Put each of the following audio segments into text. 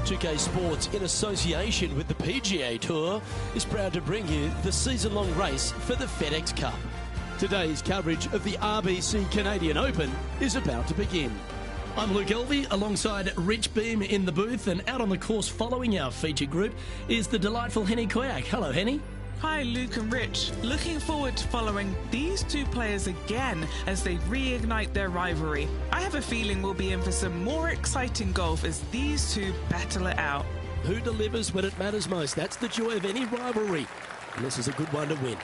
2K Sports, in association with the PGA Tour, is proud to bring you the season-long race for the FedEx Cup. Today's coverage of the RBC Canadian Open is about to begin. I'm Luke Elvey, alongside Rich Beam in the booth, and out on the course following our featured group is the delightful Henny Koyak. Hello, Henny. Hi, Luke and Rich. Looking forward to following these two players again as they reignite their rivalry. I have a feeling we'll be in for some more exciting golf as these two battle it out. Who delivers when it matters most? That's the joy of any rivalry. And this is a good one to win.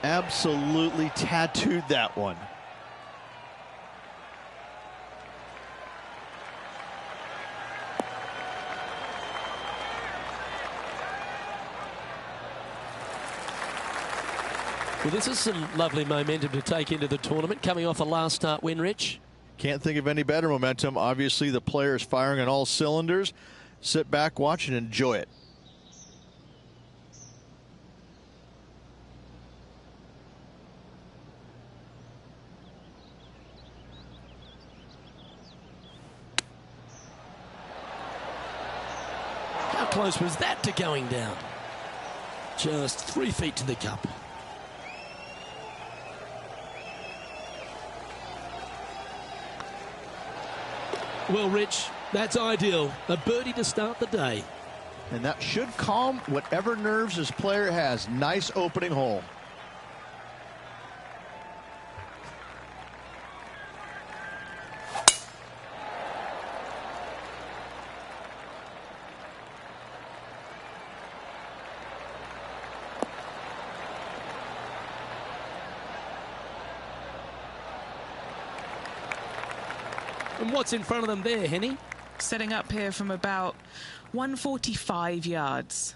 Absolutely tattooed that one. Well, this is some lovely momentum to take into the tournament, coming off a last start win, Rich. Can't think of any better momentum. Obviously, the player is firing on all cylinders. Sit back, watch, and enjoy it. How close was that to going down? Just 3 feet to the cup. Well, Rich, that's ideal. A birdie to start the day. And that should calm whatever nerves this player has. Nice opening hole. And what's in front of them there, Henny? Setting up here from about 145 yards.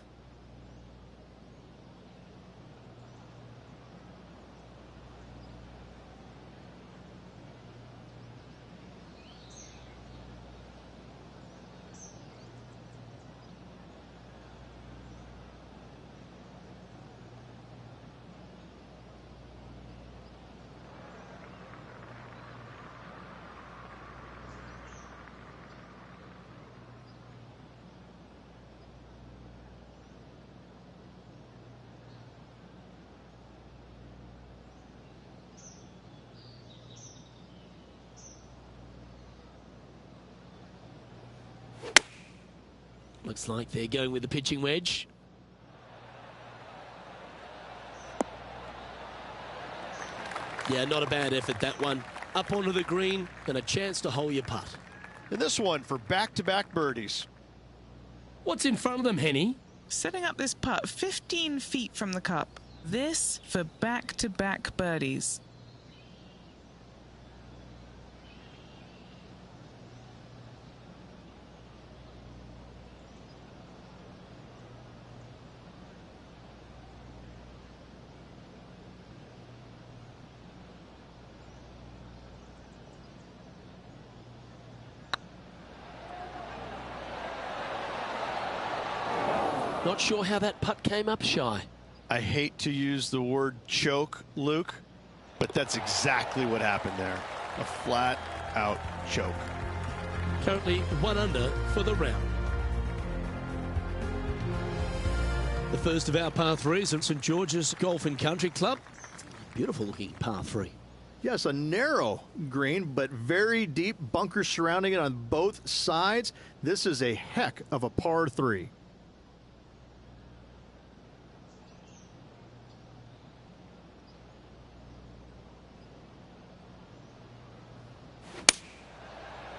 Looks like they're going with the pitching wedge. Yeah, not a bad effort, that one. Up onto the green and a chance to hole your putt. And this one for back-to-back birdies. What's in front of them, Henny? Setting up this putt 15 feet from the cup. This for back-to-back birdies. Not sure how that putt came up shy. I hate to use the word choke, Luke, but that's exactly what happened there. A flat-out choke. Currently 1 under for the round. The first of our par threes at St George's Golf and Country Club. Beautiful looking par 3. Yes, a narrow green, but very deep bunkers surrounding it on both sides. This is a heck of a par 3.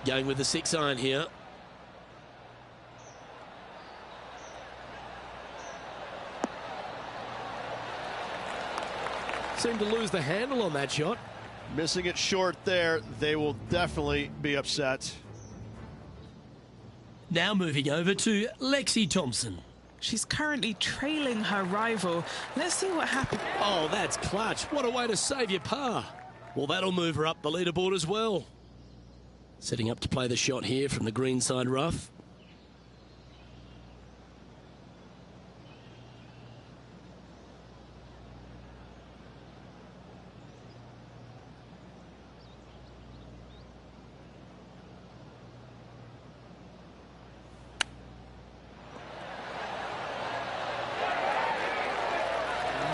Going with the 6-iron here. Seemed to lose the handle on that shot. Missing it short there. They will definitely be upset. Now moving over to Lexi Thompson. She's currently trailing her rival. Let's see what happens. Oh, that's clutch. What a way to save your par. Well, that'll move her up the leaderboard as well. Setting up to play the shot here from the greenside rough.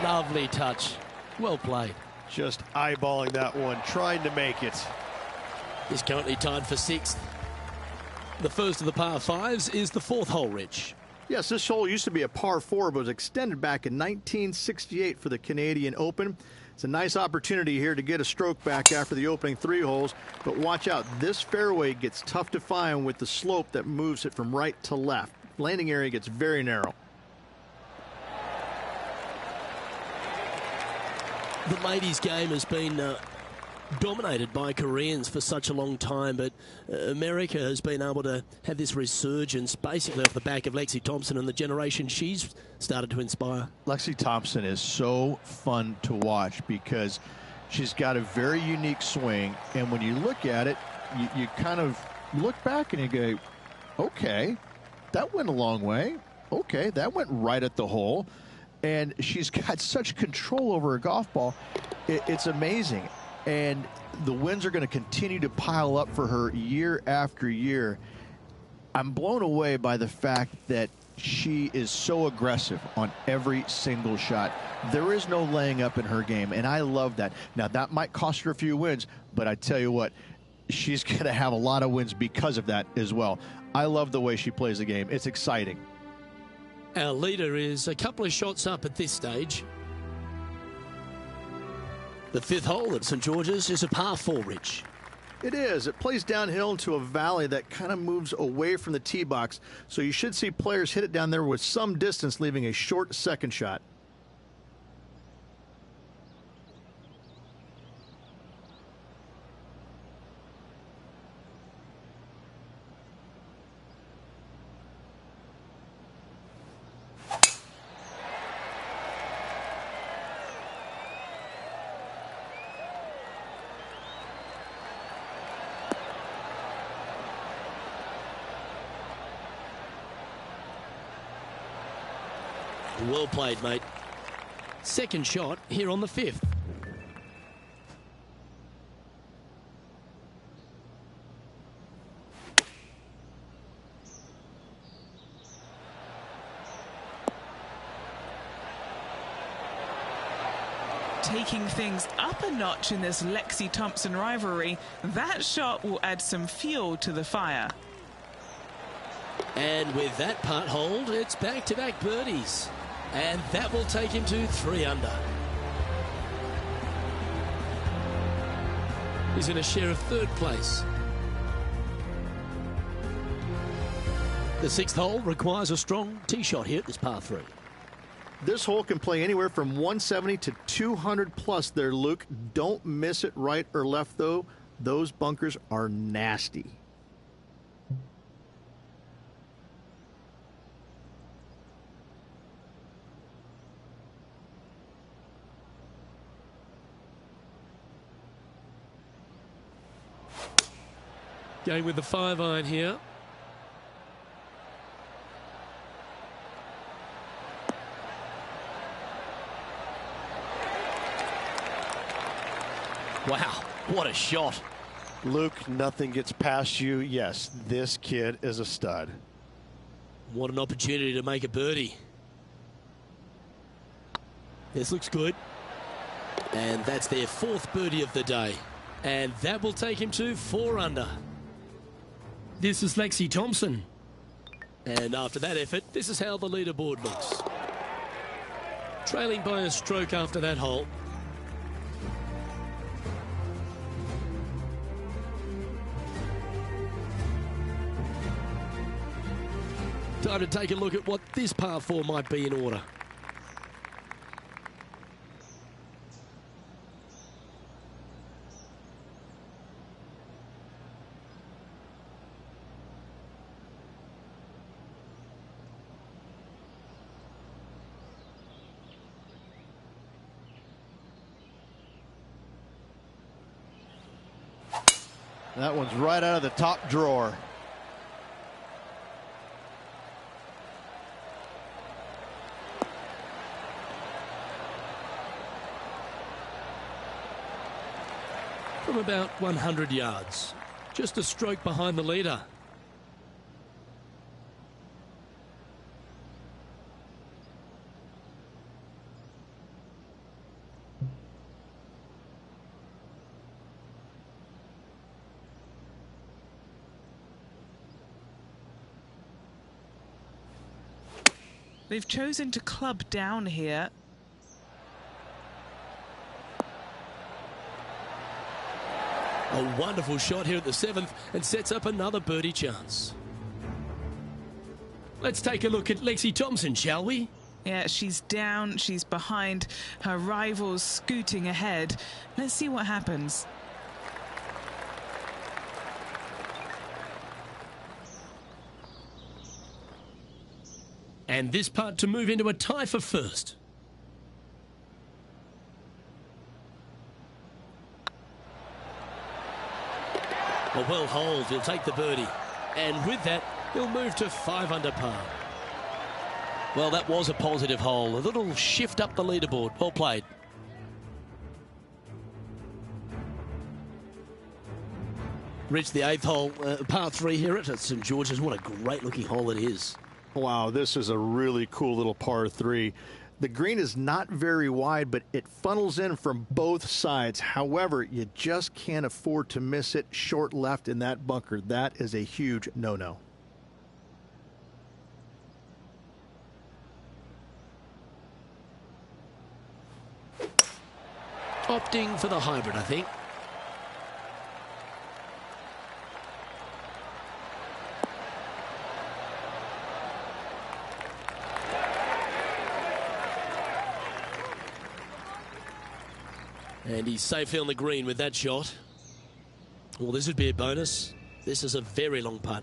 Lovely touch. Well played. Just eyeballing that one, trying to make it. Is currently tied for 6th. The first of the par 5s is the 4th hole, Rich. Yes, this hole used to be a par 4, but was extended back in 1968 for the Canadian Open. It's a nice opportunity here to get a stroke back after the opening 3 holes, but watch out. This fairway gets tough to find with the slope that moves it from right to left. Landing area gets very narrow. The ladies' game has been dominated by Koreans for such a long time, but America has been able to have this resurgence basically off the back of Lexi Thompson and the generation she's started to inspire. Lexi Thompson is so fun to watch because she's got a very unique swing, and when you look at it, you kind of look back and you go, okay, that went a long way. Okay, that went right at the hole. And she's got such control over her golf ball. It's amazing. And the wins are going to continue to pile up for her year after year. I'm blown away by the fact that she is so aggressive on every single shot. There is no laying up in her game, and I love that. Now, that might cost her a few wins, but I tell you what, she's going to have a lot of wins because of that as well. I love the way she plays the game. It's exciting. Our leader is a couple of shots up at this stage. The 5th hole at St George's is a par 4, Rich. It is. It plays downhill into a valley that kind of moves away from the tee box, so you should see players hit it down there with some distance, leaving a short second shot. Well played, mate. Second shot here on the 5th. Taking things up a notch in this Lexi Thompson rivalry, that shot will add some fuel to the fire. And with that part hold, it's back-to-back birdies. And that will take him to 3 under. He's in a share of 3rd place. The 6th hole requires a strong tee shot here at this par 3. This hole can play anywhere from 170 to 200 plus there, Luke. Don't miss it right or left, though. Those bunkers are nasty. Going with the 5-iron here. Wow, what a shot. Luke, nothing gets past you. Yes, this kid is a stud. What an opportunity to make a birdie. This looks good. And that's their 4th birdie of the day. And that will take him to 4 under. This is Lexi Thompson. And after that effort, this is how the leaderboard looks. Trailing by a stroke after that hole. Time to take a look at what this par 4 might be in order. That one's right out of the top drawer. From about 100 yards. Just a stroke behind the leader. They've chosen to club down here. A wonderful shot here at the 7th and sets up another birdie chance. Let's take a look at Lexi Thompson, shall we? Yeah, she's down, she's behind, her rivals scooting ahead. Let's see what happens. And this putt to move into a tie for first. A well holed, he'll take the birdie. And with that, he'll move to 5 under par. Well, that was a positive hole. A little shift up the leaderboard. Well played. Reached the 8th hole, par 3 here at St George's. What a great looking hole it is. Wow, this is a really cool little par 3. The green is not very wide, but it funnels in from both sides. However, you just can't afford to miss it short left in that bunker. That is a huge no-no. Opting for the hybrid, I think. And he's safely on the green with that shot. Well, this would be a bonus. This is a very long putt.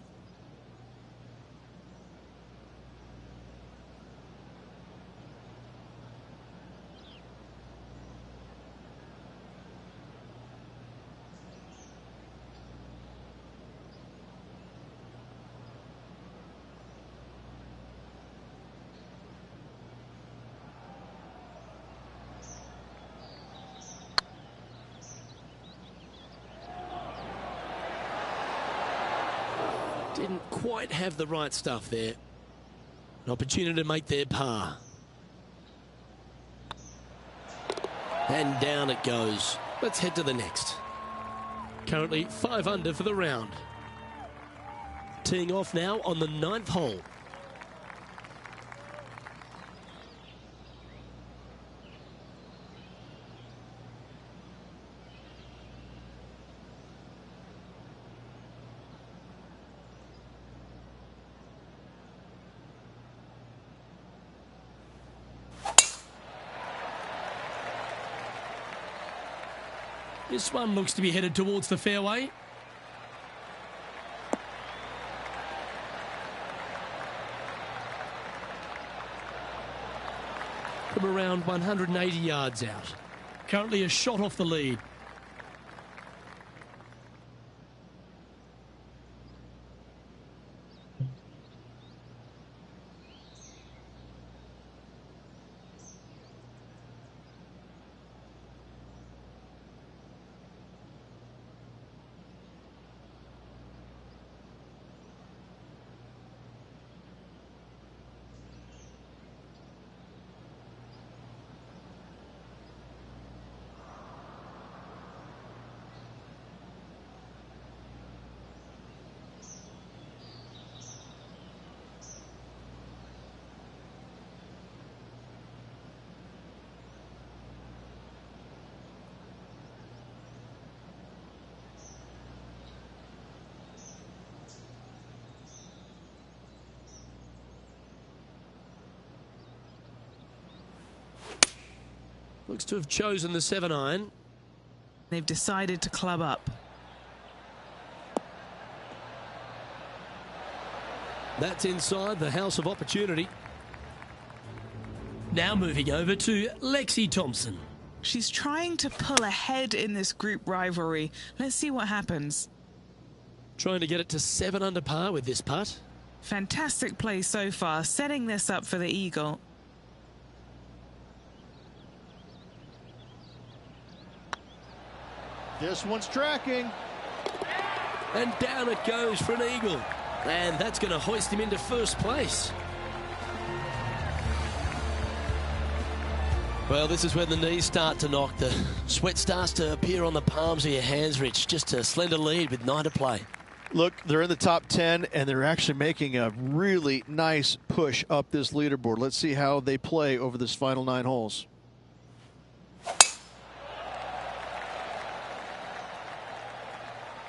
Didn't quite have the right stuff there. An opportunity to make their par. And down it goes. Let's head to the next. Currently 5 under for the round. Teeing off now on the 9th hole. This one looks to be headed towards the fairway. From around 180 yards out. Currently a shot off the lead. Looks to have chosen the 7-iron. They've decided to club up. That's inside the house of opportunity. Now moving over to Lexi Thompson. She's trying to pull ahead in this group rivalry. Let's see what happens. Trying to get it to 7 under par with this putt. Fantastic play so far, setting this up for the eagle. This one's tracking. And down it goes for an eagle. And that's going to hoist him into first place. Well, this is when the knees start to knock. The sweat starts to appear on the palms of your hands, Rich. Just a slender lead with 9 to play. Look, they're in the top 10, and they're actually making a really nice push up this leaderboard. Let's see how they play over this final 9 holes.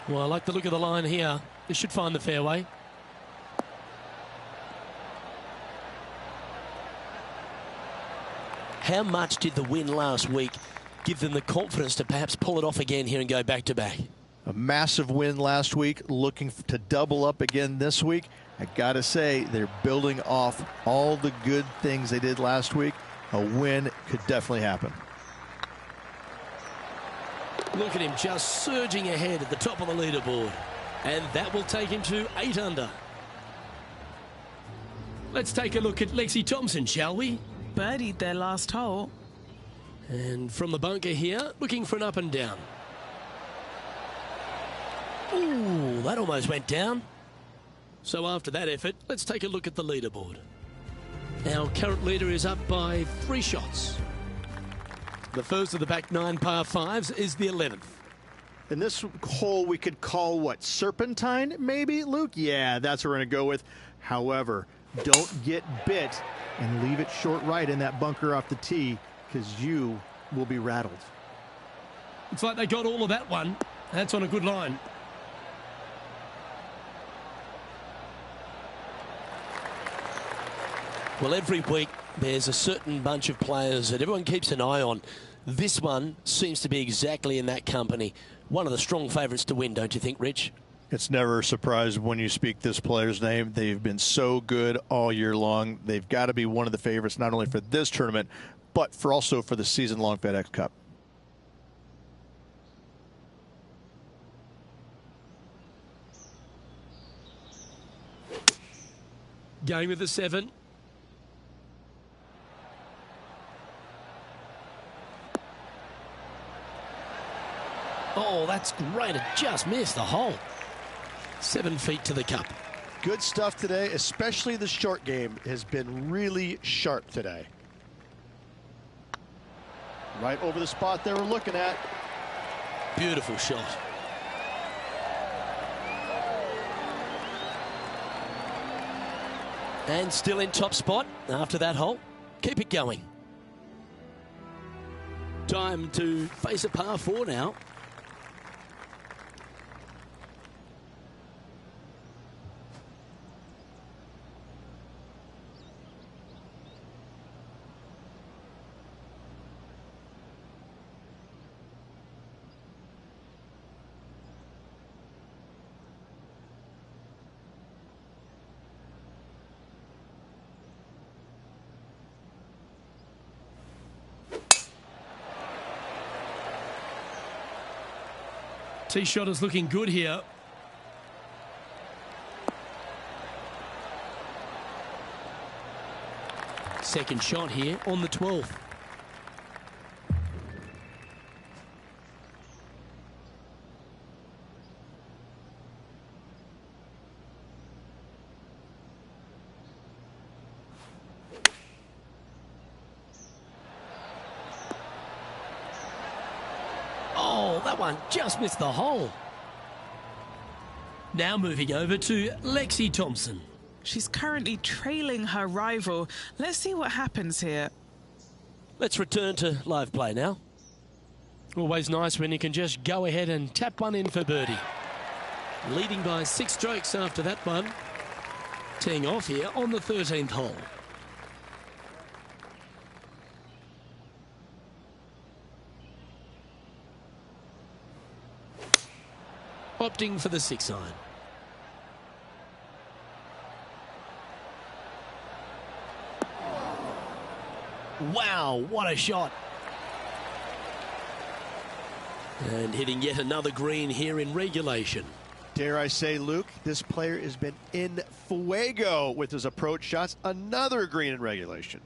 Well, I like the look of the line here. This should find the fairway. How much did the win last week give them the confidence to perhaps pull it off again here and go back-to-back? A massive win last week, looking to double up again this week. I got to say, they're building off all the good things they did last week. A win could definitely happen. Look at him just surging ahead at the top of the leaderboard. And that will take him to 8 under. Let's take a look at Lexi Thompson, shall we? Birdied their last hole. And from the bunker here, looking for an up and down. Ooh, that almost went down. So after that effort, let's take a look at the leaderboard. Our current leader is up by 3 shots. The first of the back 9 par 5s is the 11th. And this hole we could call what, serpentine maybe, Luke? Yeah, that's what we're going to go with. However, don't get bit and leave it short right in that bunker off the tee, because you will be rattled. It's like they got all of that one. That's on a good line. Well, every week there's a certain bunch of players that everyone keeps an eye on. This one seems to be exactly in that company. One of the strong favourites to win, don't you think, Rich? It's never a surprise when you speak this player's name. They've been so good all year long. They've got to be one of the favorites, not only for this tournament, but also for the season-long FedEx Cup. Going with the 7. Oh, that's great. It just missed the hole. 7 feet to the cup. Good stuff today, especially the short game has been really sharp today. Right over the spot they were looking at. Beautiful shot. And still in top spot after that hole. Keep it going. Time to face a par 4 now. Tee shot is looking good here. Second shot here on the 12th. Oh, that one just missed the hole. Now moving over to Lexi Thompson. She's currently trailing her rival. Let's see what happens here. Let's return to live play now. Always nice when you can just go ahead and tap one in for birdie. Leading by 6 strokes after that one. Teeing off here on the 13th hole. opting for the 6-iron. Wow, what a shot. And hitting yet another green here in regulation. Dare I say, Luke, this player has been in fuego with his approach shots. Another green in regulation.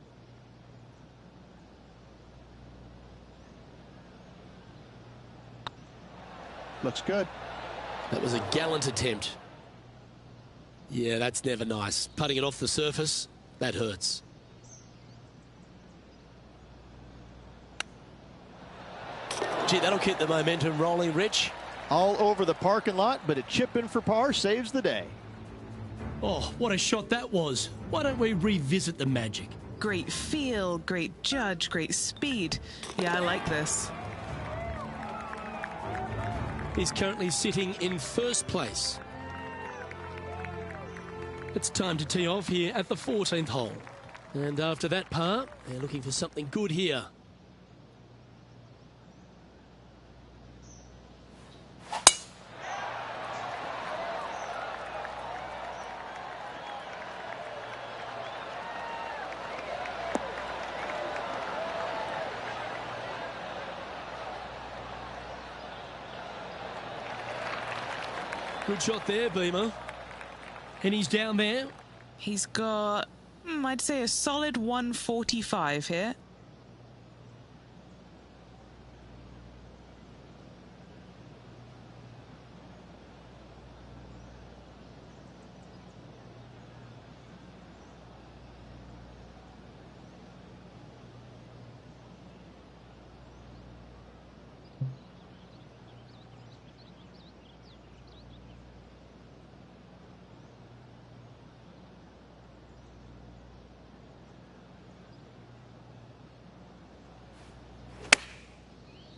Looks good. That was a gallant attempt. Yeah, that's never nice. Putting it off the surface, that hurts. Gee, that'll keep the momentum rolling, Rich. All over the parking lot, but a chip in for par saves the day. Oh, what a shot that was. Why don't we revisit the magic? Great feel, great judge, great speed. Yeah, I like this. He's currently sitting in first place. It's time to tee off here at the 14th hole. And after that par, they're looking for something good here. Good shot there, Beamer. And he's down there. He's got, I'd say, a solid 145 here.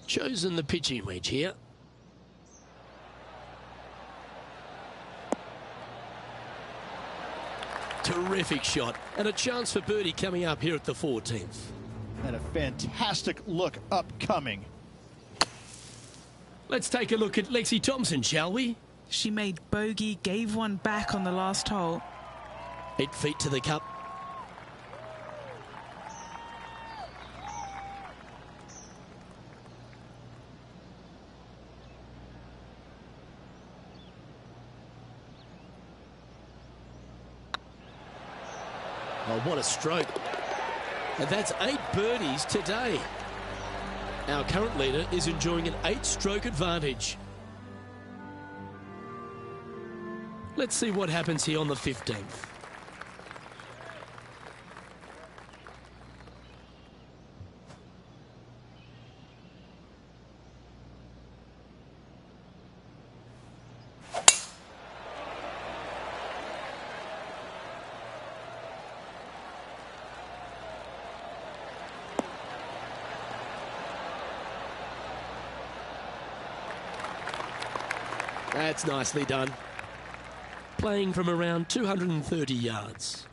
Chosen the pitching wedge here. Terrific shot. And a chance for birdie coming up here at the 14th. And a fantastic look upcoming. Let's take a look at Lexi Thompson, shall we? She made bogey, gave one back on the last hole. 8 feet to the cup. Oh, what a stroke. And that's 8 birdies today. Our current leader is enjoying an 8-stroke advantage. Let's see what happens here on the 15th. That's nicely done. Playing from around 230 yards.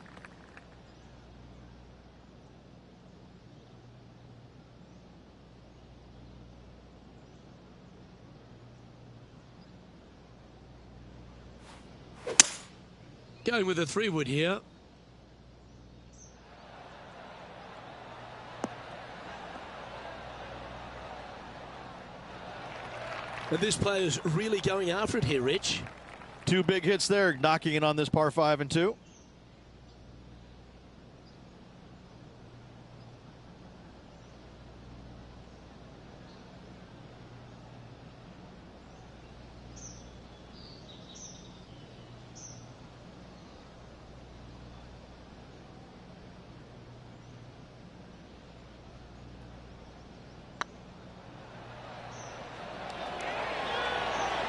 Going with a 3-wood here. And this player's really going after it here, Rich. 2 big hits there, knocking it on this par 5 and 2.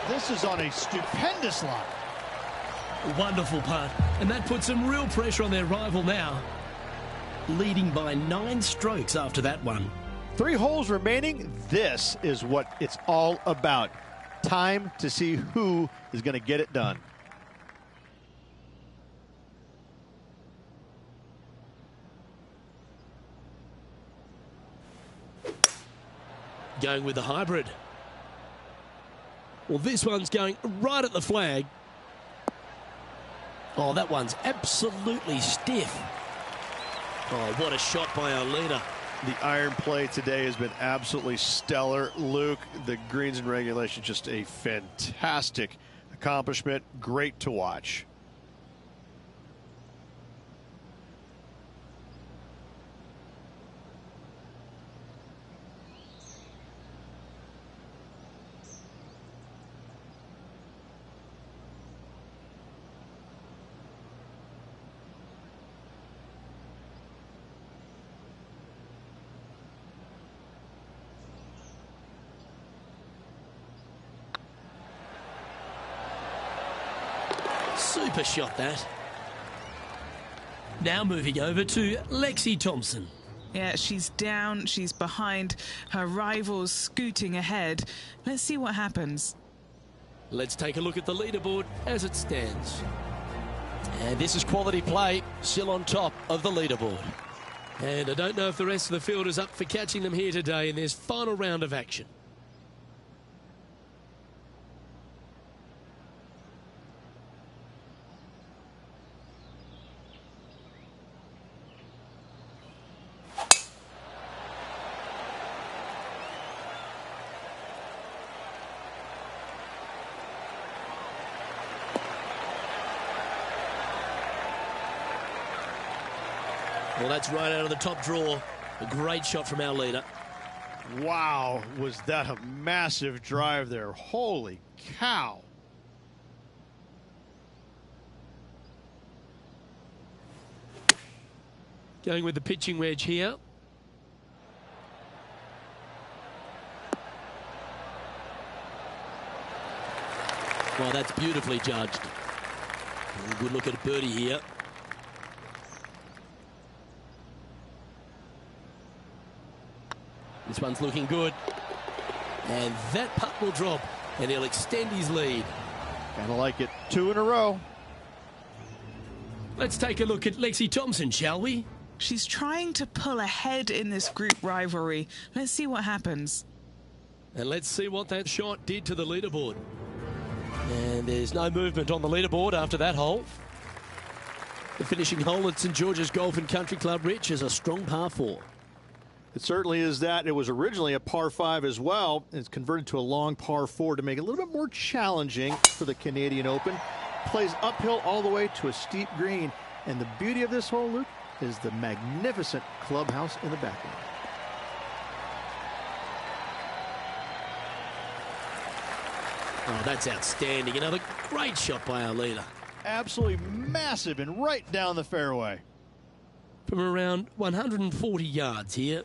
This is on a stupendous line. Wonderful putt. And that puts some real pressure on their rival now. Leading by 9 strokes after that one. 3 holes remaining. This is what it's all about. Time to see who is going to get it done. Going with the hybrid. Well, this one's going right at the flag. Oh, that one's absolutely stiff. Oh, what a shot by our leader. The iron play today has been absolutely stellar. Luke, the greens in regulation, just a fantastic accomplishment. Great to watch. Super shot, that. Now moving over to Lexi Thompson. Yeah, she's down, she's behind, her rivals scooting ahead. Let's see what happens. Let's take a look at the leaderboard as it stands. And this is quality play, still on top of the leaderboard. And I don't know if the rest of the field is up for catching them here today in this final round of action. Well, that's right out of the top drawer. A great shot from our leader. Wow, was that a massive drive there. Holy cow. Going with the pitching wedge here. Well, that's beautifully judged. Good look at a birdie here. This one's looking good. And that putt will drop, and he'll extend his lead. Kind of like it. 2 in a row. Let's take a look at Lexi Thompson, shall we? She's trying to pull ahead in this group rivalry. Let's see what happens. And let's see what that shot did to the leaderboard. And there's no movement on the leaderboard after that hole. The finishing hole at St George's Golf and Country Club, Rich, is a strong par 4. It certainly is that. It was originally a par 5 as well. It's converted to a long par 4 to make it a little bit more challenging for the Canadian Open. Plays uphill all the way to a steep green. And the beauty of this hole, Luke, is the magnificent clubhouse in the background. Oh, that's outstanding. Another great shot by our leader. Absolutely massive and right down the fairway. From around 140 yards here.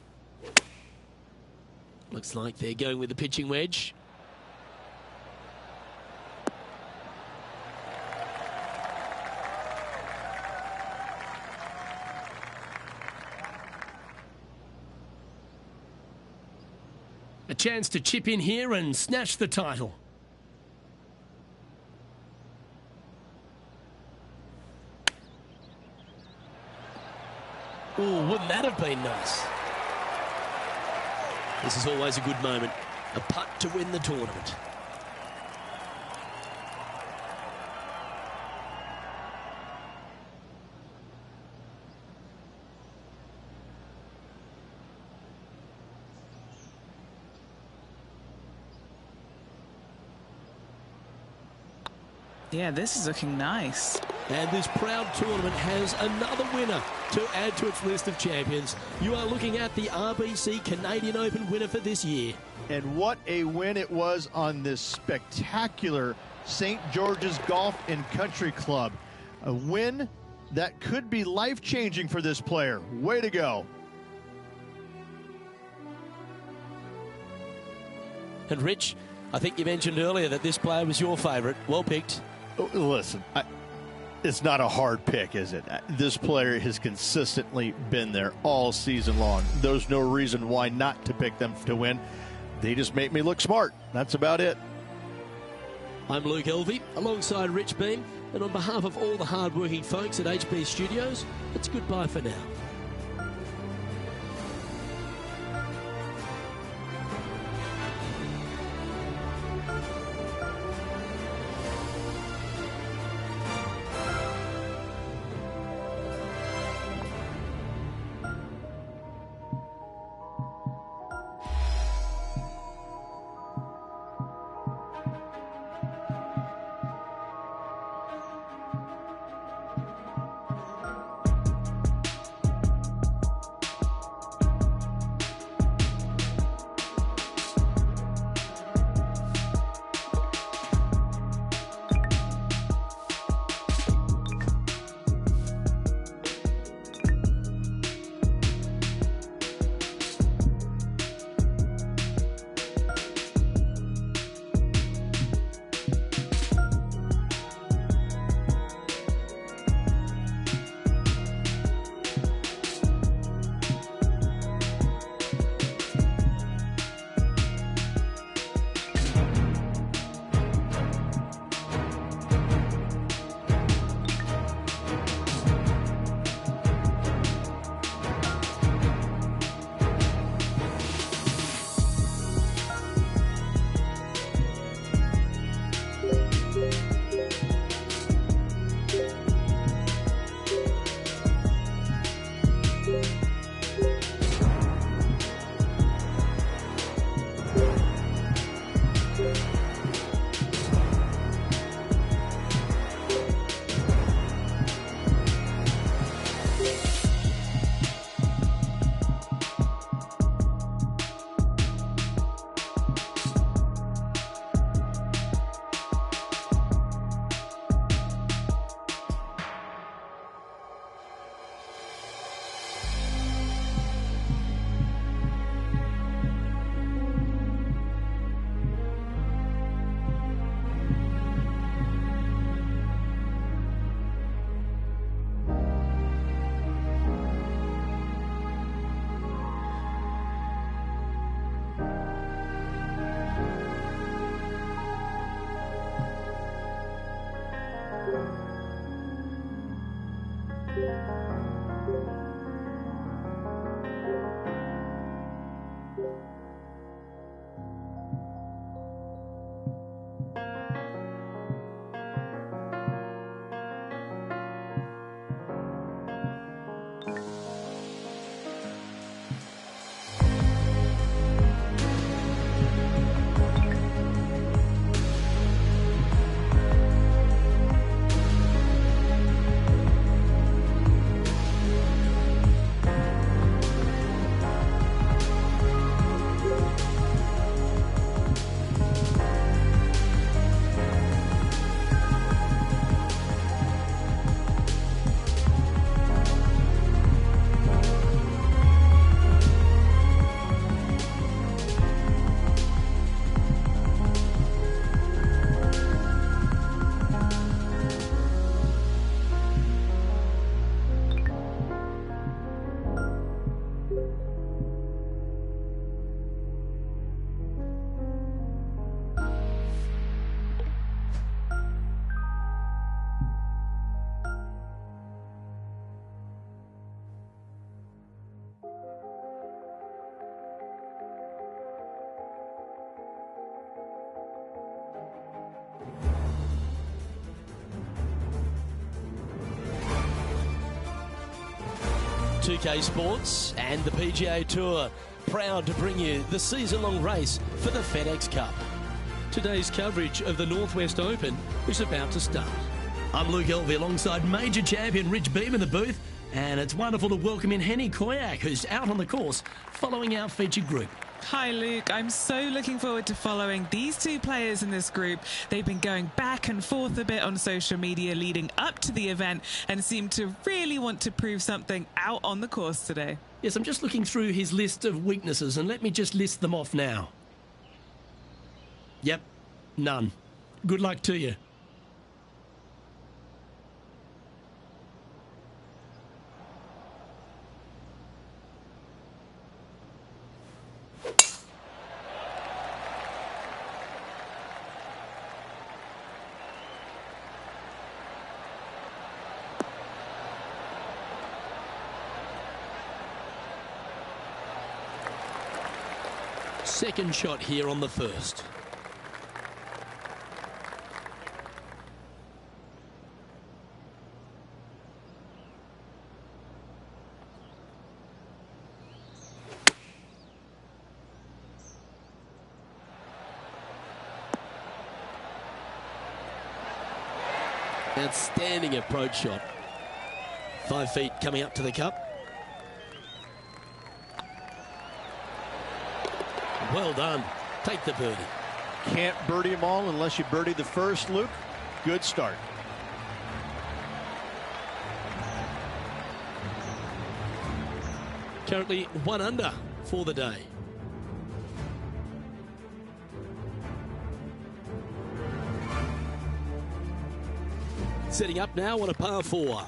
Looks like they're going with the pitching wedge. A chance to chip in here and snatch the title. Oh, wouldn't that have been nice? This is always a good moment. A putt to win the tournament. Yeah, this is looking nice. And this proud tournament has another winner to add to its list of champions. You are looking at the RBC Canadian Open winner for this year. And what a win it was on this spectacular St. George's Golf and Country Club. A win that could be life-changing for this player. Way to go. And Rich, I think you mentioned earlier that this player was your favourite. Well picked. Listen, it's not a hard pick, is it? This player has consistently been there all season long. There's no reason why not to pick them to win. They just make me look smart. That's about it. I'm Luke Elvey, alongside Rich Beam, and on behalf of all the hard-working folks at HP Studios, it's goodbye for now. 2K Sports and the PGA Tour, proud to bring you the season-long race for the FedEx Cup. Today's coverage of the Northwest Open is about to start. I'm Luke Elvey alongside major champion Rich Beam in the booth, and it's wonderful to welcome in Henny Koyak, who's out on the course following our featured group. Hi Luke, I'm so looking forward to following these two players in this group. They've been going back and forth a bit on social media leading up to the event and seem to really want to prove something out on the course today. Yes, I'm just looking through his list of weaknesses, and let me just list them off now. Yep, none. Good luck to you. Second shot here on the first. Outstanding approach shot. 5 feet coming up to the cup. Well done. Take the birdie. Can't birdie them all unless you birdie the first, Luke. Good start. Currently 1 under for the day. Setting up now on a par 4.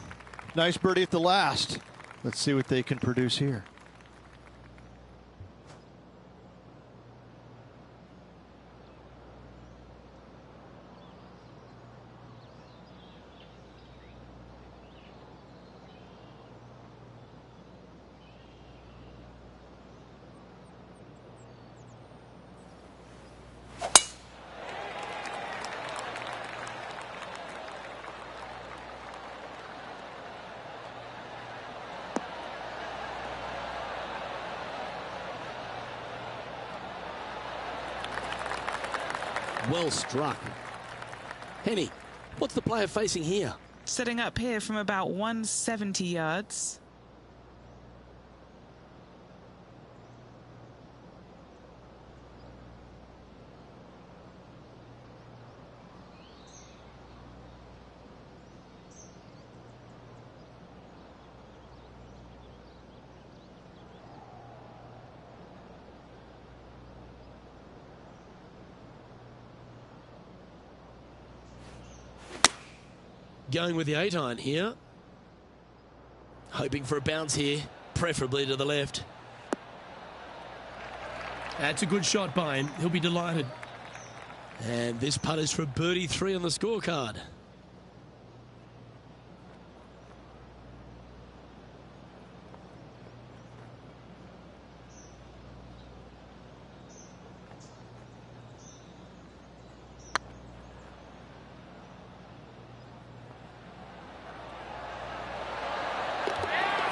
Nice birdie at the last. Let's see what they can produce here. Well struck. Henny, what's the player facing here? Setting up here from about 170 yards. Going with the 8-iron here. Hoping for a bounce here, preferably to the left. That's a good shot by him. He'll be delighted. And this putt is for birdie 3 on the scorecard.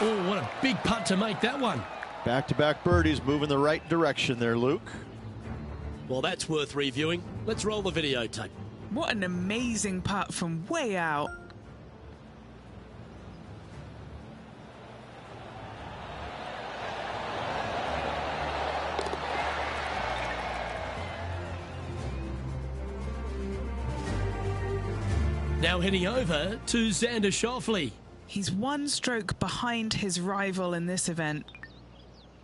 Oh, what a big putt to make that one. Back-to-back birdies, moving the right direction there, Luke. Well, that's worth reviewing. Let's roll the videotape. What an amazing putt from way out. Now heading over to Xander Schauffele. He's 1 stroke behind his rival in this event.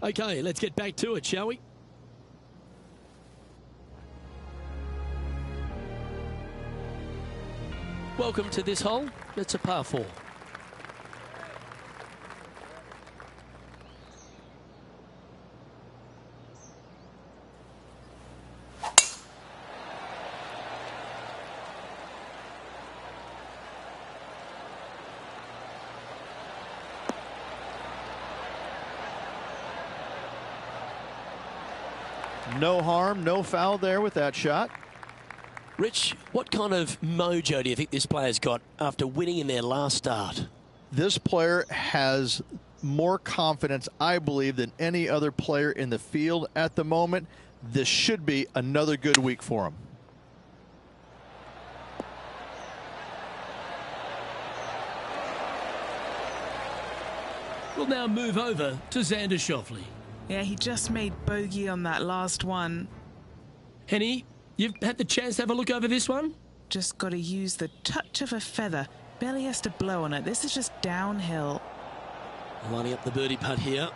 Okay, let's get back to it, shall we? Welcome to this hole. It's a par 4. No harm, no foul there with that shot. Rich, what kind of mojo do you think this player's got after winning in their last start? This player has more confidence, I believe, than any other player in the field at the moment. This should be another good week for him. We'll now move over to Xander Schauffele. Yeah, he just made bogey on that last one. Henny, you've had the chance to have a look over this one? Just got to use the touch of a feather. Barely has to blow on it. This is just downhill. Lining up the birdie putt here.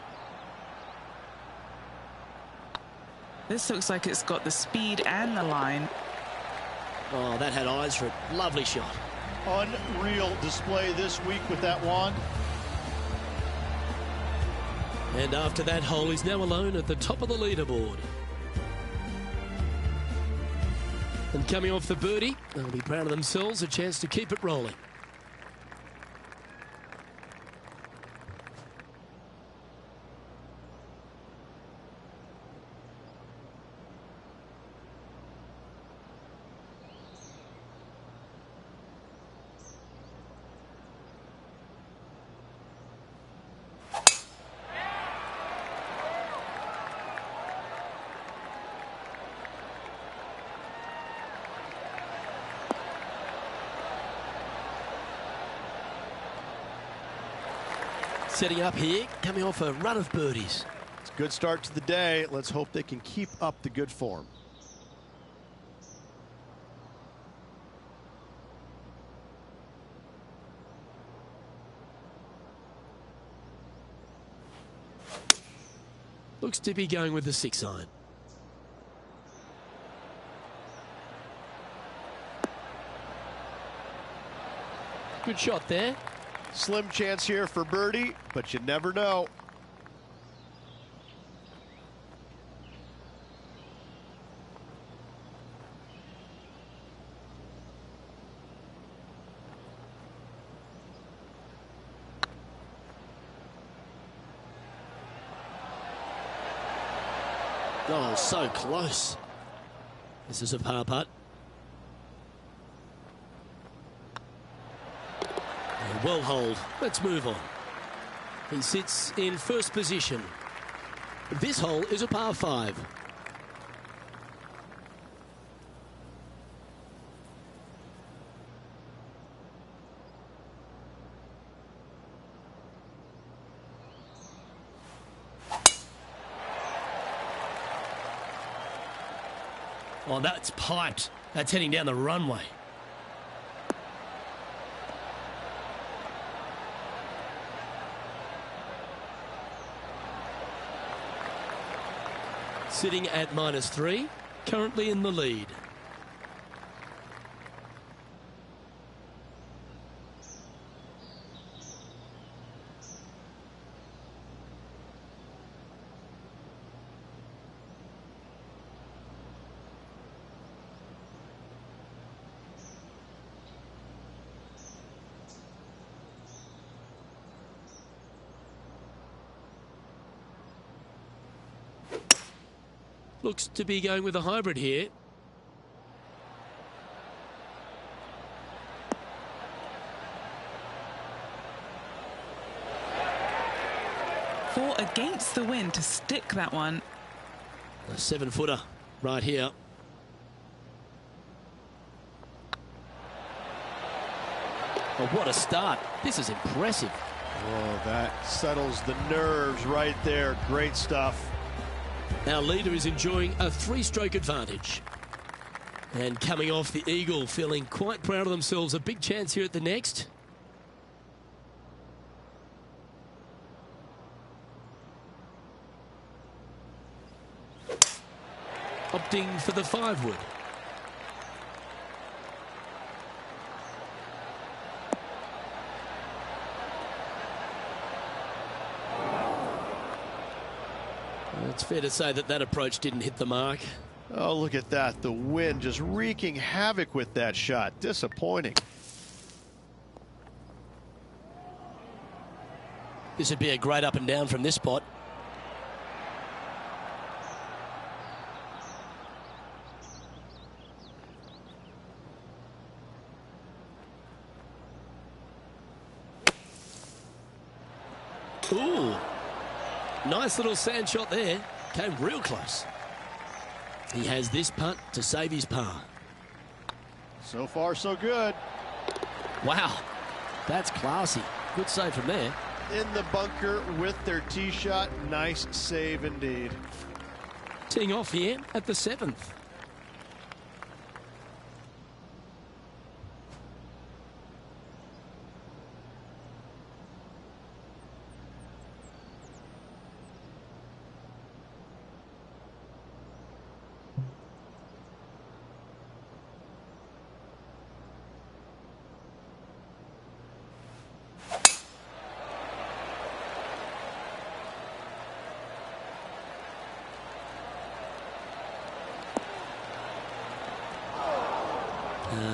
This looks like it's got the speed and the line. Oh, that had eyes for it. Lovely shot. Unreal display this week with that wand. And after that hole, he's now alone at the top of the leaderboard. And coming off the birdie, they'll be proud of themselves, a chance to keep it rolling. Setting up here, coming off a run of birdies. It's a good start to the day. Let's hope they can keep up the good form. Looks to be going with the 6-iron. Good shot there. Slim chance here for birdie, but you never know. Oh, so close. This is a par putt. Well holed. Let's move on. He sits in first position. This hole is a par 5. Oh, that's piped. That's heading down the runway. Sitting at -3, currently in the lead. Looks to be going with a hybrid here. Fought against the wind to stick that one. A 7-footer right here. Oh, what a start. This is impressive. Oh, that settles the nerves right there. Great stuff. Our leader is enjoying a 3-stroke advantage. And coming off the eagle, feeling quite proud of themselves. A big chance here at the next. Opting for the 5-wood. It's fair to say that that approach didn't hit the mark. Oh, look at that. The wind just wreaking havoc with that shot. Disappointing. This would be a great up and down from this spot. Ooh, nice little sand shot there. Came real close. He has this putt to save his par. So far, so good. Wow, that's classy. Good save from there. In the bunker with their tee shot. Nice save indeed. Teeing off here at the 7th.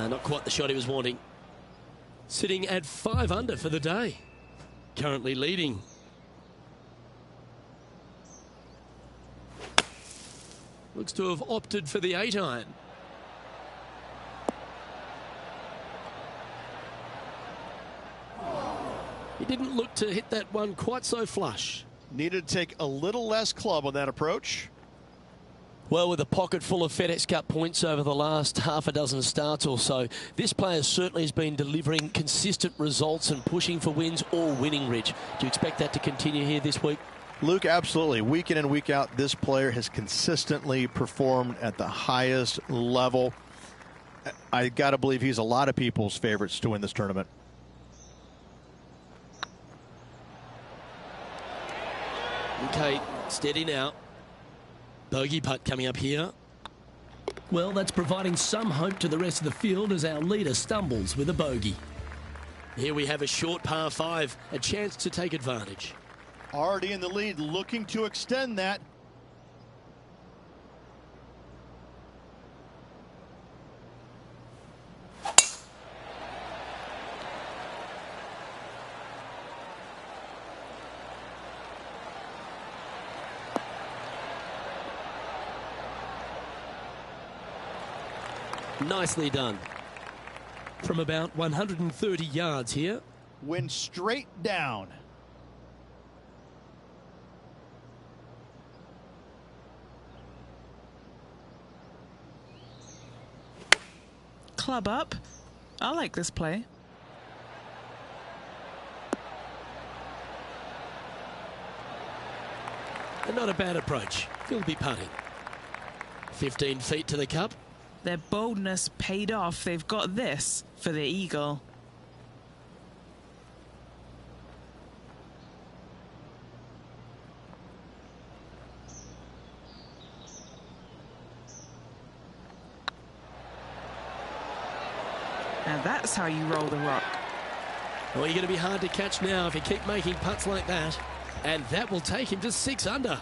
Not quite the shot he was wanting. Sitting at 5 under for the day. Currently leading. Looks to have opted for the 8-iron. He didn't look to hit that one quite so flush. Needed to take a little less club on that approach. Well, with a pocket full of FedEx Cup points over the last half a dozen starts or so, this player certainly has been delivering consistent results and pushing for wins or winning, Rich. Do you expect that to continue here this week? Luke, absolutely. Week in and week out, this player has consistently performed at the highest level. I got to believe he's a lot of people's favorites to win this tournament. Okay, steady now. Bogey putt coming up here. Well, that's providing some hope to the rest of the field as our leader stumbles with a bogey. Here we have a short par 5, a chance to take advantage. Already in the lead, looking to extend that. Nicely done. From about 130 yards here. Went straight down. Club up. I like this play. And not a bad approach. He'll be putting. 15 feet to the cup. Their boldness paid off. They've got this for the eagle. And that's how you roll the rock. Well, you're going to be hard to catch now if you keep making putts like that. And that will take him to 6 under.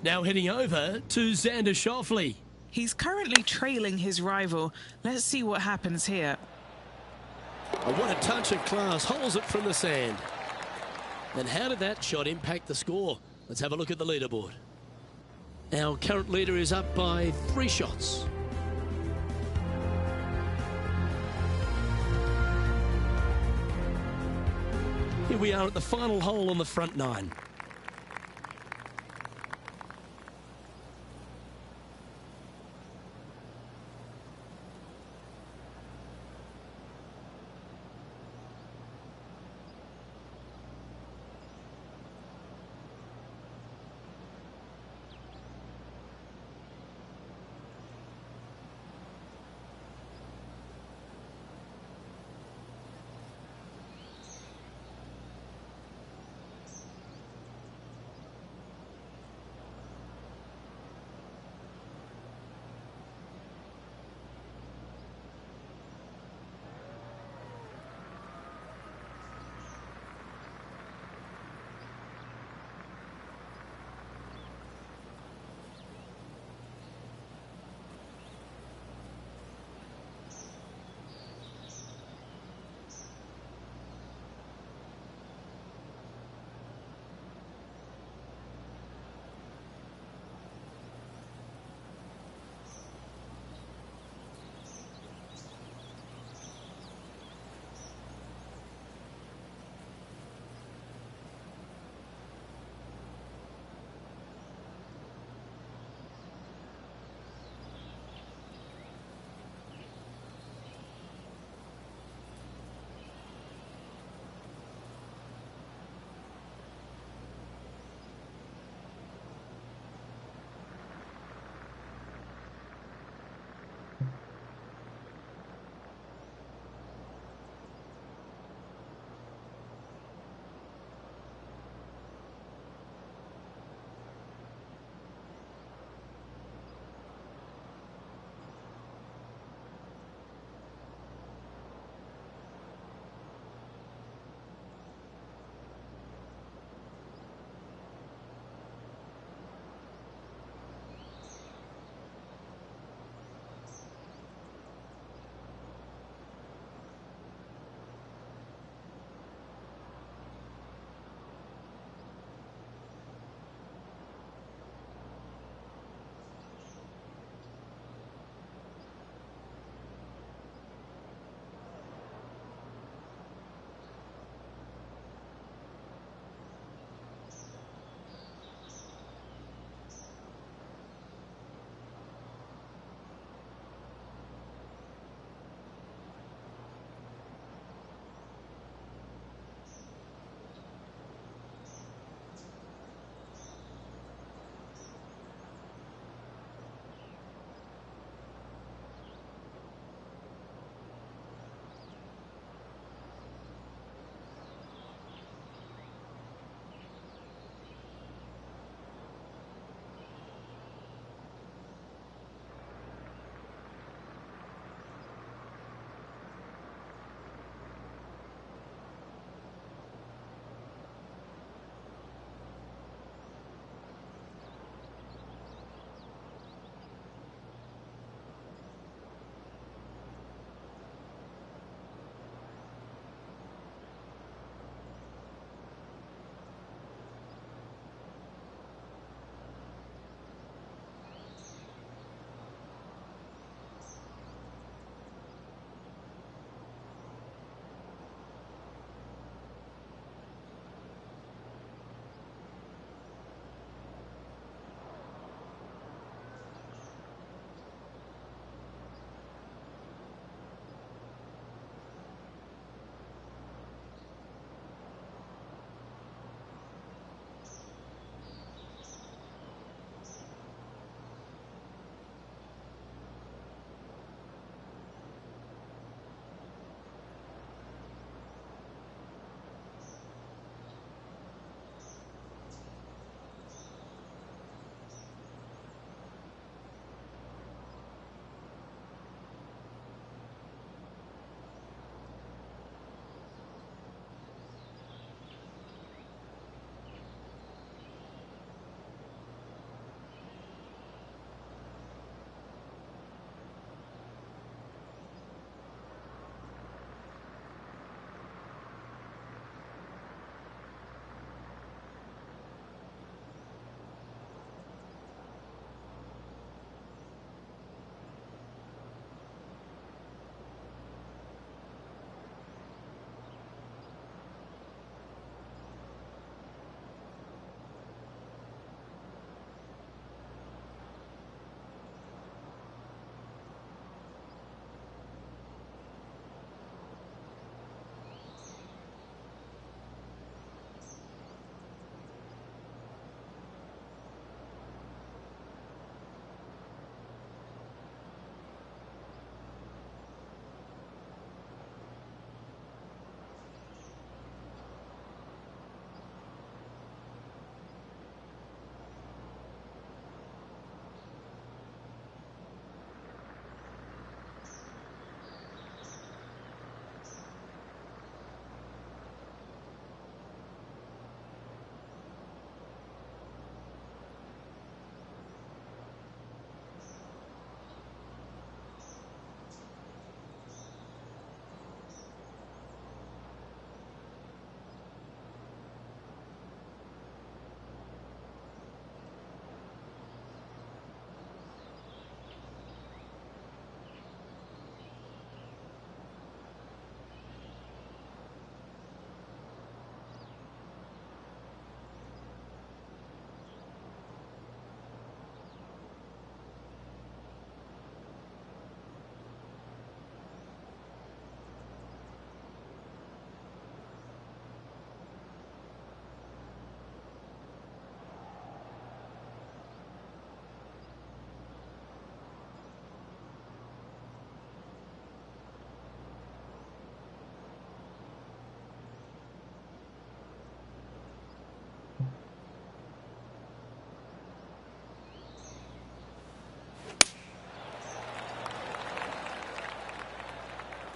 Now heading over to Xander Schauffele. He's currently trailing his rival. Let's see what happens here. Oh, what a touch of class. Holds it from the sand. And how did that shot impact the score? Let's have a look at the leaderboard. Our current leader is up by 3 shots. Here we are at the final hole on the front 9.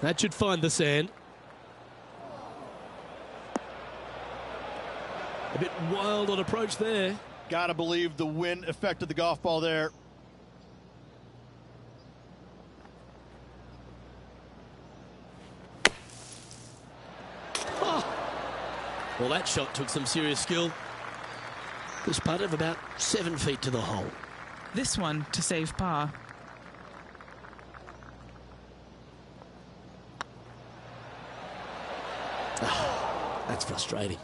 That should find the sand. A bit wild on approach there. Gotta believe the wind affected the golf ball there. Well, that shot took some serious skill. This putt of about 7 feet to the hole. This one to save par. Oh, that's frustrating.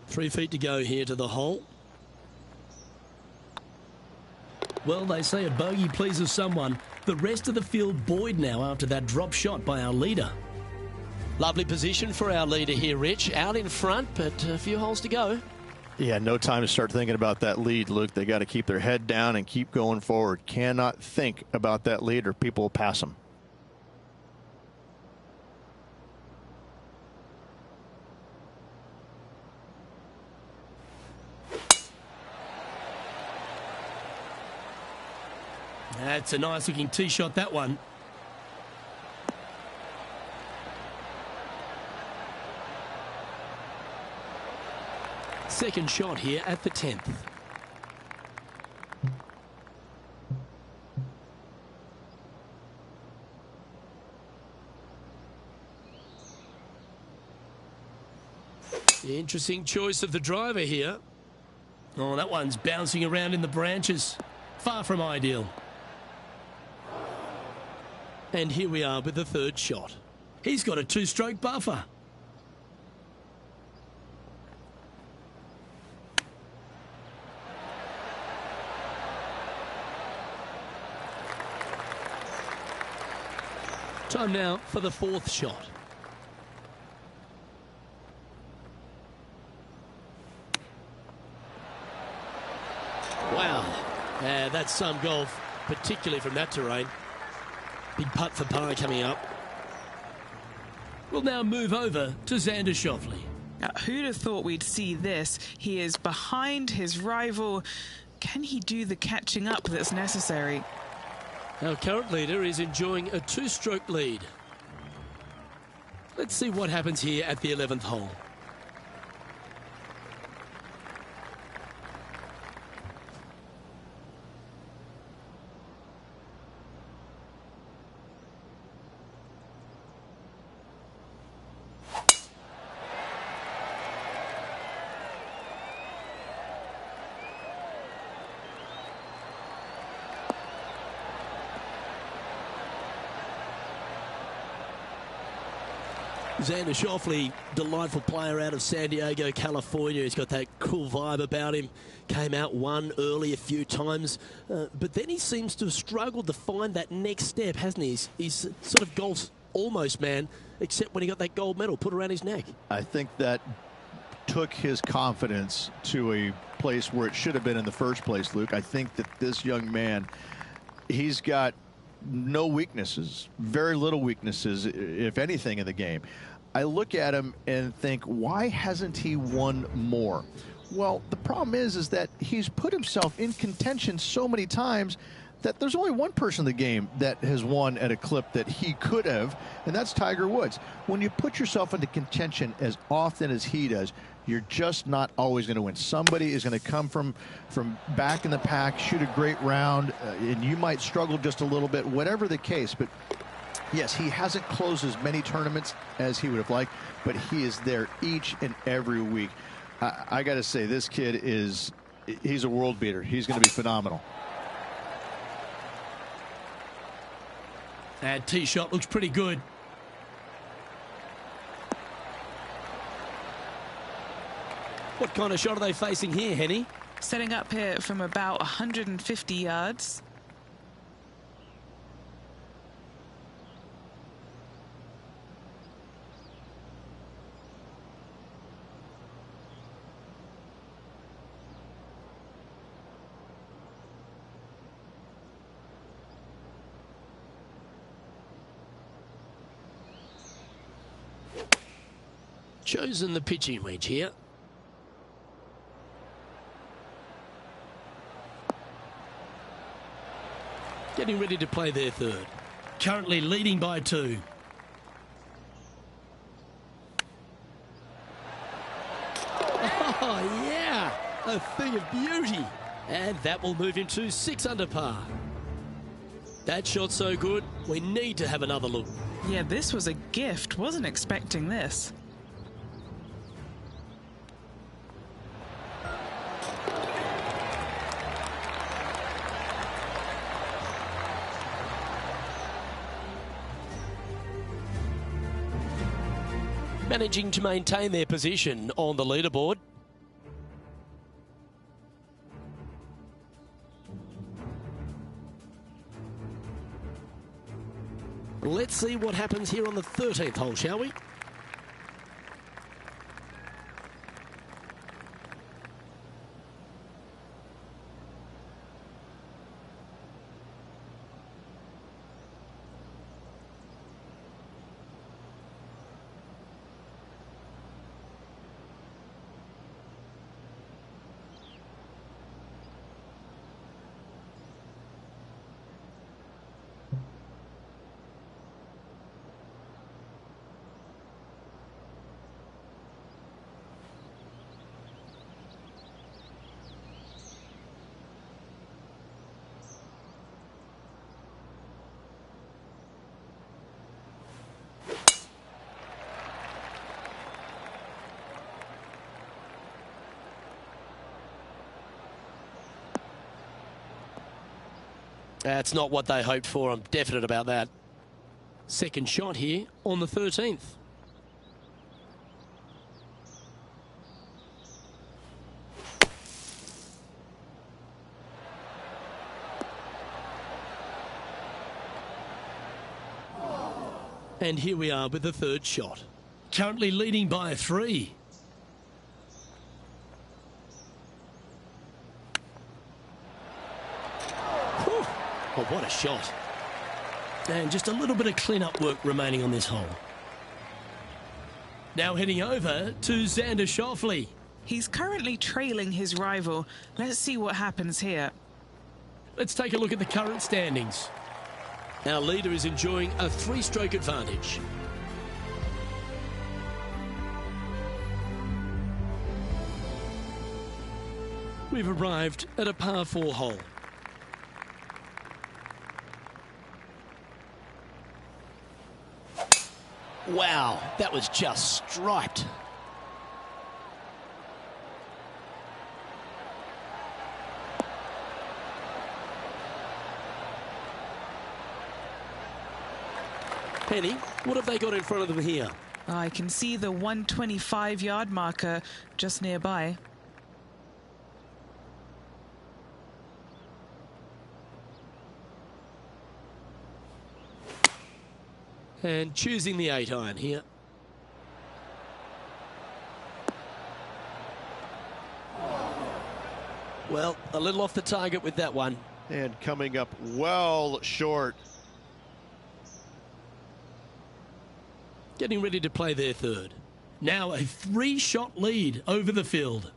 3 feet to go here to the hole. Well, they say a bogey pleases someone. The rest of the field buoyed now after that drop shot by our leader. Lovely position for our leader here, Rich. Out in front, but a few holes to go. Yeah, no time to start thinking about that lead, Luke. They got to keep their head down and keep going forward. Cannot think about that lead or people will pass them. That's a nice looking tee shot, that one. Second shot here at the 10th. Interesting choice of the driver here. Oh, that one's bouncing around in the branches. Far from ideal. And here we are with the third shot. He's got a 2-stroke buffer. Time now for the fourth shot. Wow, that's some golf, particularly from that terrain. Big putt for par coming up. We'll now move over to Xander Schauffele. Who'd have thought we'd see this? He is behind his rival. Can he do the catching up that's necessary? Our current leader is enjoying a 2-stroke lead. Let's see what happens here at the 11th hole. Xander Schauffele, delightful player out of San Diego, California. He's got that cool vibe about him. Came out, won early a few times. But then he seems to have struggled to find that next step, hasn't he? He's sort of golf's almost man, except when he got that gold medal put around his neck. I think that took his confidence to a place where it should have been in the first place, Luke. I think that this young man, he's got no weaknesses, very little weaknesses, if anything, in the game. I look at him and think, why hasn't he won more? Well, the problem is that he's put himself in contention so many times that there's only one person in the game that has won at a clip that he could have, and that's Tiger Woods. When you put yourself into contention as often as he does, you're just not always going to win. Somebody is going to come from back in the pack, shoot a great round, and you might struggle just a little bit, whatever the case. But yes, he hasn't closed as many tournaments as he would have liked, but he is there each and every week. I got to say, this kid he's a world beater. He's going to be phenomenal. That tee shot looks pretty good. What kind of shot are they facing here, Henny? Setting up here from about 150 yards. Chosen the pitching wedge here. Getting ready to play their third. Currently leading by 2. A thing of beauty. And that will move him to 6 under par. That shot so good, we need to have another look. Yeah, this was a gift. Wasn't expecting this. Managing to maintain their position on the leaderboard. Let's see what happens here on the 13th hole, shall we? That's not what they hoped for. I'm definite about that. Second shot here on the 13th. And here we are with the third shot. Currently leading by 3. Oh, what a shot. And just a little bit of clean-up work remaining on this hole. Now heading over to Xander Schauffele. He's currently trailing his rival. Let's see what happens here. Let's take a look at the current standings. Our leader is enjoying a 3-stroke advantage. We've arrived at a par 4 hole. Wow, that was just striped. Penny, what have they got in front of them here? I can see the 125-yard marker just nearby. And choosing the 8-iron here. Well, a little off the target with that one. And coming up well short. Getting ready to play their third. Now a 3-shot lead over the field.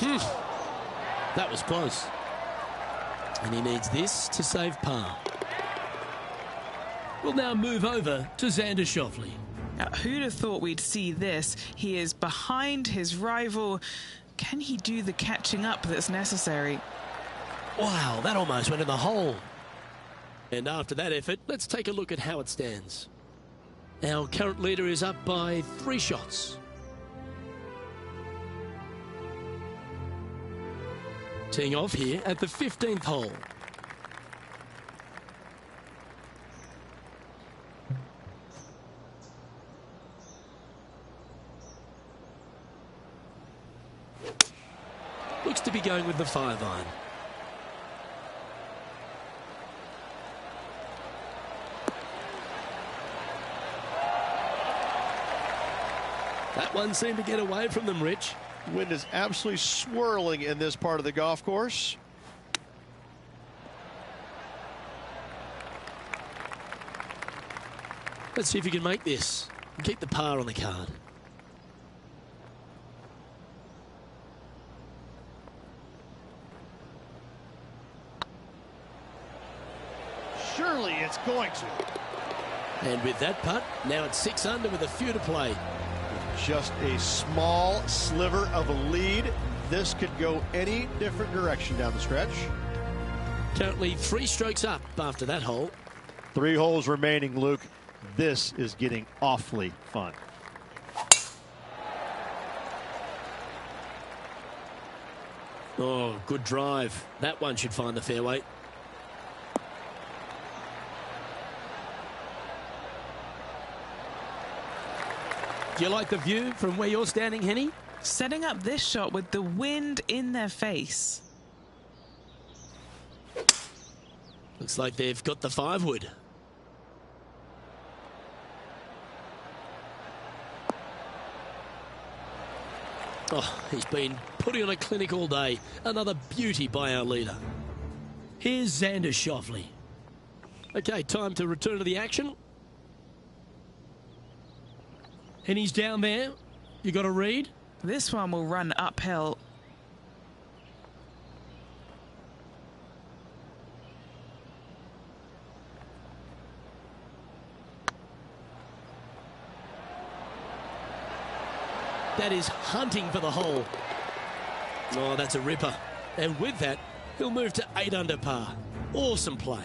That was close. And he needs this to save par. We'll now move over to Xander Schauffele. Now, who'd have thought we'd see this? He is behind his rival. Can he do the catching up that's necessary? Wow, that almost went in the hole. And after that effort, let's take a look at how it stands. Our current leader is up by 3 shots. Teeing off here at the 15th hole. Looks to be going with the 5-iron. That one seemed to get away from them, Rich. Wind is absolutely swirling in this part of the golf course. Let's see if you can make this and keep the par on the card. Surely it's going to. And with that putt, now it's 6 under with a few to play. Just a small sliver of a lead. This could go any different direction down the stretch. Currently 3 strokes up after that hole. 3 holes remaining, Luke. This is getting awfully fun. Oh, good drive. That one should find the fairway. Do you like the view from where you're standing, Henny? Setting up this shot with the wind in their face. Looks like they've got the 5-wood. Oh, he's been putting on a clinic all day. Another beauty by our leader. Here's Xander Schauffele. Okay, time to return to the action. And he's down there. You got a read? This one will run uphill. That is hunting for the hole. Oh, that's a ripper. And with that, he'll move to 8 under par. Awesome play.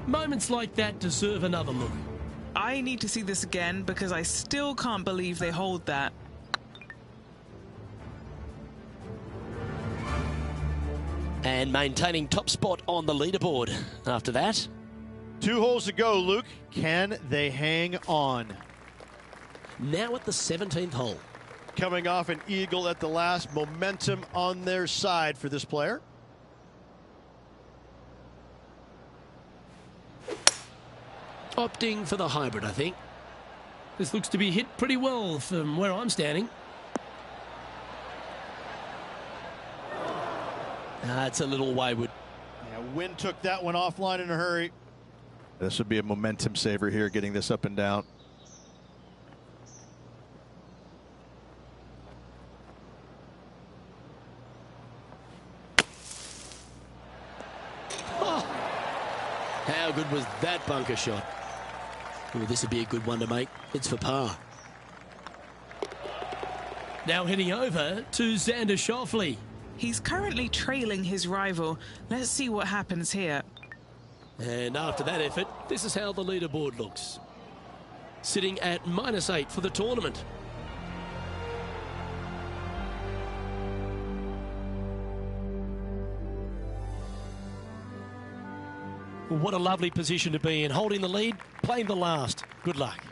Moments like that deserve another look. I need to see this again because I still can't believe they hold that. And maintaining top spot on the leaderboard after that. 2 holes to go, Luke. Can they hang on? Now at the 17th hole. Coming off an eagle at the last, momentum on their side for this player. Opting for the hybrid, I think. This looks to be hit pretty well from where I'm standing. It's a little wayward. Yeah, wind took that one offline in a hurry. This would be a momentum saver here, getting this up and down. Oh, how good was that bunker shot? Ooh, this would be a good one to make. It's for par. Now heading over to Xander Schauffele. He's currently trailing his rival. Let's see what happens here. And after that effort, this is how the leaderboard looks. Sitting at -8 for the tournament. What a lovely position to be in. Holding the lead, playing the last. Good luck.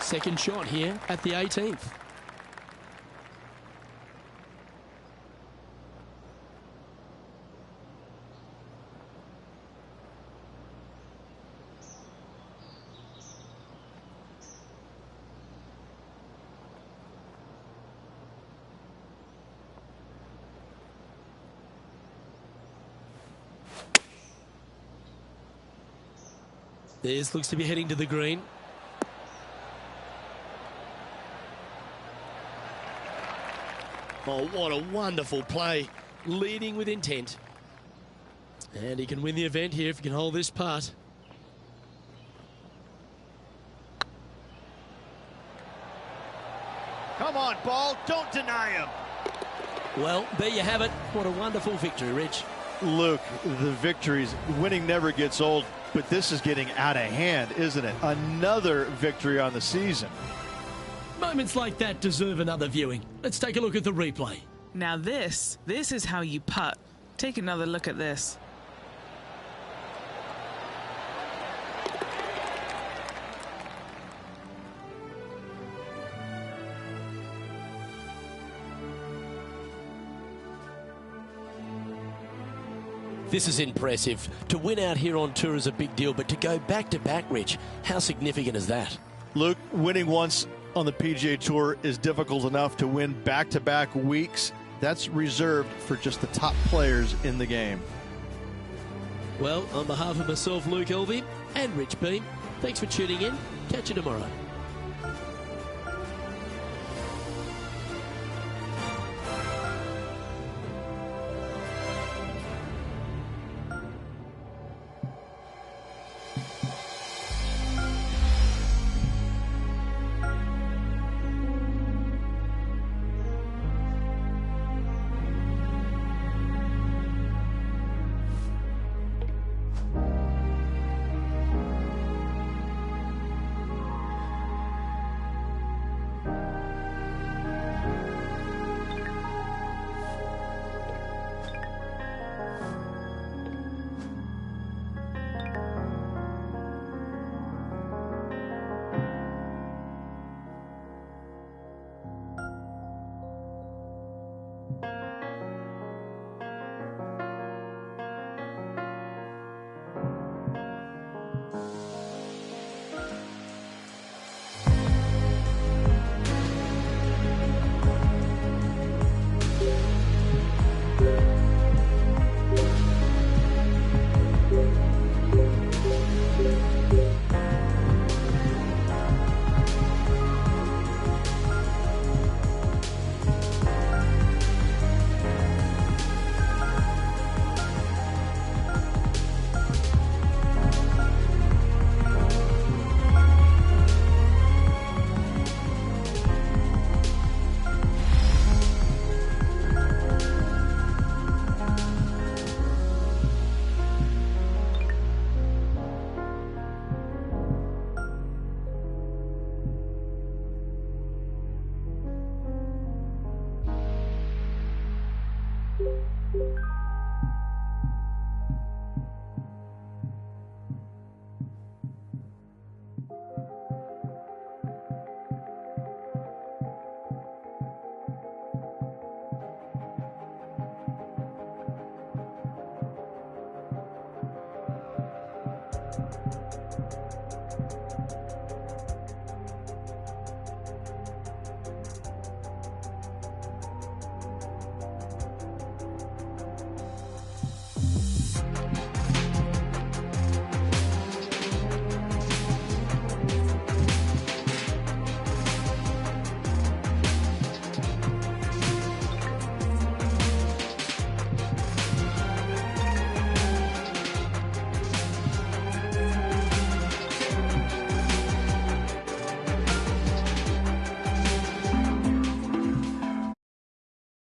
Second shot here at the 18th. This looks to be heading to the green. Oh, what a wonderful play. Leading with intent. And he can win the event here if he can hold this putt. Come on, ball. Don't deny him. Well, there you have it. What a wonderful victory, Rich. Luke, the victories, winning never gets old, but this is getting out of hand, isn't it? Another victory on the season. Moments like that deserve another viewing. Let's take a look at the replay. Now this is how you putt. Take another look at this. This is impressive. To win out here on tour is a big deal, but to go back-to-back, Rich, how significant is that? Luke, winning once on the PGA Tour is difficult enough. To win back-to-back weeks, that's reserved for just the top players in the game. Well, on behalf of myself, Luke Elvey, and Rich Beam, thanks for tuning in. Catch you tomorrow.